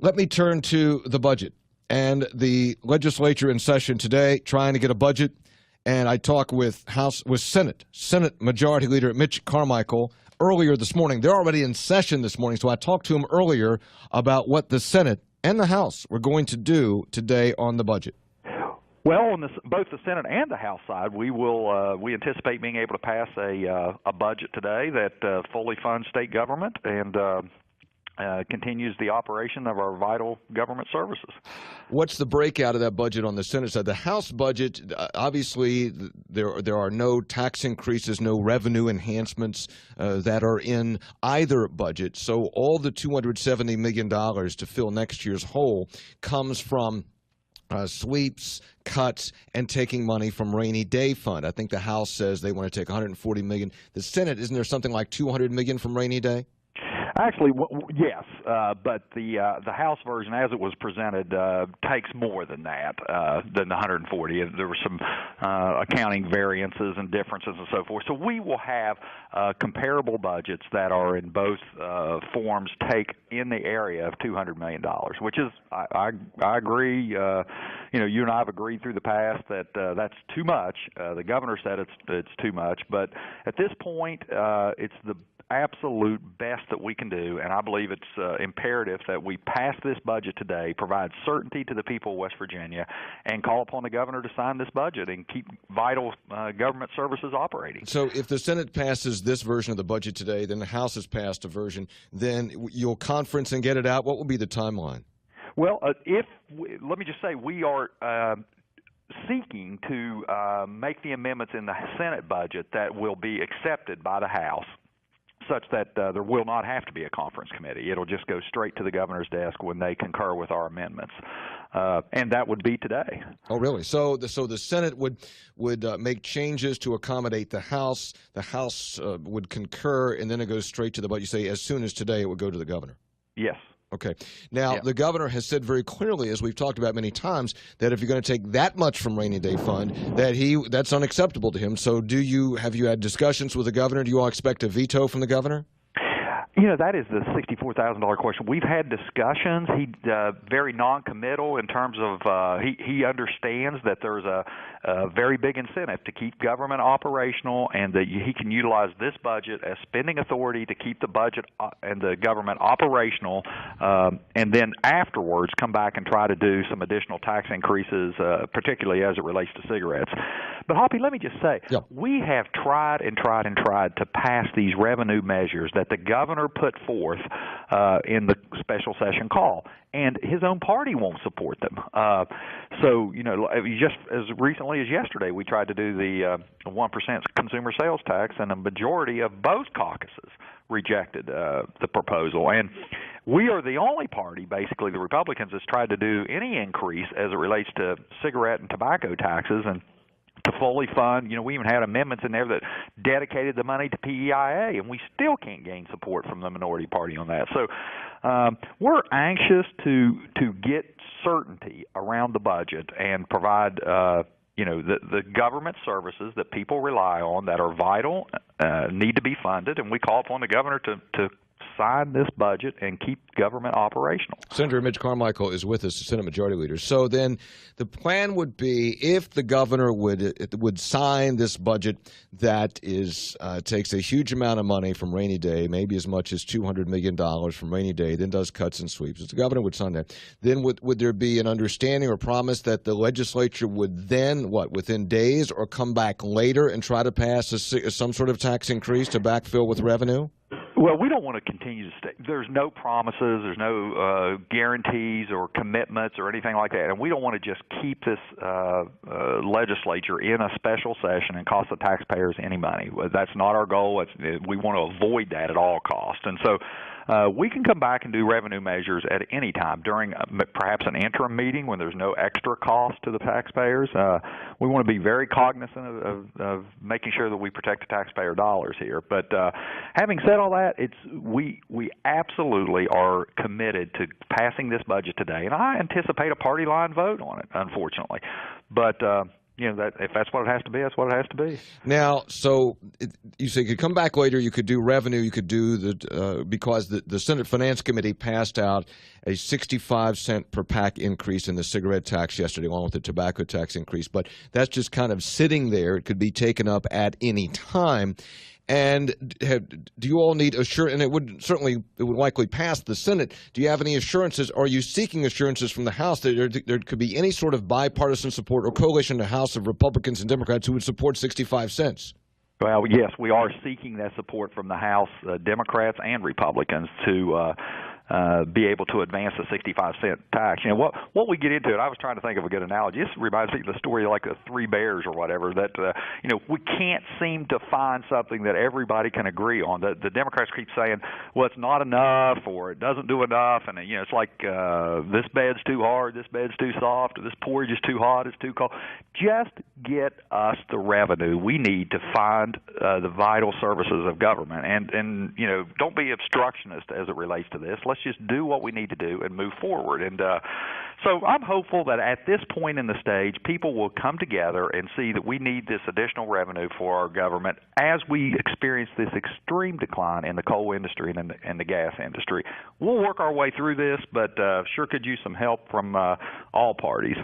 Let me turn to the budget and the legislature in session today trying to get a budget. And I talked with Senate Majority Leader Mitch Carmichael earlier this morning. They're already in session this morning, so I talked to him earlier about what the Senate and the House were going to do today on the budget. Well, on both the Senate and the House side, we anticipate being able to pass a budget today that fully funds state government and continues the operation of our vital government services. What's the breakout of that budget on the Senate side? The House budget, obviously, there are no tax increases, no revenue enhancements that are in either budget. So all the $270 million to fill next year's hole comes from sweeps, cuts, and taking money from rainy day fund. I think the House says they want to take $140 million. The Senate, isn't there something like $200 million from rainy day? Actually, yes, but the House version, as it was presented, takes more than that, than the 140. There were some accounting variances and differences and so forth. So we will have comparable budgets that are in both forms take in the area of $200 million, which is, I agree. You and I have agreed through the past that that's too much. The governor said it's too much, but at this point, it's the absolute best that we can do, and I believe it's imperative that we pass this budget today, provide certainty to the people of West Virginia, and call upon the governor to sign this budget and keep vital government services operating. So if the Senate passes this version of the budget today, then the House has passed a version, then you'll conference and get it out. What will be the timeline? Well, let me just say we are seeking to make the amendments in the Senate budget that will be accepted by the House, such that there will not have to be a conference committee. It'll just go straight to the governor's desk when they concur with our amendments, and that would be today. Oh, really? So the Senate would make changes to accommodate the House. The House would concur, and then it goes straight to the budget. You say as soon as today, it would go to the governor. Yes. Okay. Now, The governor has said very clearly, as we've talked about many times, that if you're going to take that much from rainy day fund, that's unacceptable to him. So have you had discussions with the governor? Do you all expect a veto from the governor? That is the $64,000 question. We've had discussions. He's very non-committal in terms of he understands that there's a very big incentive to keep government operational, and that he can utilize this budget as spending authority to keep the budget and the government operational, and then afterwards come back and try to do some additional tax increases, particularly as it relates to cigarettes. But, Hoppy, let me just say, we have tried and tried and tried to pass these revenue measures that the governor put forth in the special session call, and his own party won't support them. So, just as recently as yesterday, we tried to do the 1% consumer sales tax, and a majority of both caucuses rejected the proposal. And we are the only party, basically, the Republicans, that's tried to do any increase as it relates to cigarette and tobacco taxes, and to fully fund. We even had amendments in there that dedicated the money to PEIA, and we still can't gain support from the minority party on that. So we're anxious to get certainty around the budget and provide the government services that people rely on that are vital, need to be funded, and we call upon the governor to sign this budget and keep government operational. Senator Mitch Carmichael is with us, the Senate Majority Leader. So then the plan would be, if the governor would sign this budget that takes a huge amount of money from rainy day, maybe as much as $200 million from rainy day, then does cuts and sweeps. If the governor would sign that, then would there be an understanding or promise that the legislature would then, within days, or come back later and try to pass some sort of tax increase to backfill with revenue? Well, we don't want to continue to stay. There's no promises, there's no guarantees or commitments or anything like that, and we don't want to just keep this legislature in a special session and cost the taxpayers any money. That's not our goal. We want to avoid that at all costs. And so we can come back and do revenue measures at any time during perhaps an interim meeting when there's no extra cost to the taxpayers. We want to be very cognizant of making sure that we protect the taxpayer dollars here. But having said all that, we absolutely are committed to passing this budget today, and I anticipate a party line vote on it, unfortunately. But that if that's what it has to be, that's what it has to be. Now, so you say you could come back later. You could do revenue. You could do because the Senate Finance Committee passed out a 65-cent per pack increase in the cigarette tax yesterday, along with the tobacco tax increase. But that's just kind of sitting there. It could be taken up at any time. And do you all need assurance? And it would likely pass the Senate. Do you have any assurances? Are you seeking assurances from the House that there could be any sort of bipartisan support or coalition in the House of Republicans and Democrats who would support 65 cents? Well, yes, we are seeking that support from the House Democrats and Republicans to be able to advance the 65-cent tax. What we get into, and I was trying to think of a good analogy. This reminds me of the story like the Three Bears or whatever, that, we can't seem to find something that everybody can agree on. The Democrats keep saying, well, it's not enough or it doesn't do enough. And, it's like this bed's too hard, this bed's too soft, or this porridge is too hot, it's too cold. Just get us the revenue we need to fund the vital services of government. And don't be obstructionist as it relates to this. Let's just do what we need to do and move forward. And so I'm hopeful that at this point in the stage, people will come together and see that we need this additional revenue for our government as we experience this extreme decline in the coal industry and the gas industry. We'll work our way through this, but sure could use some help from all parties.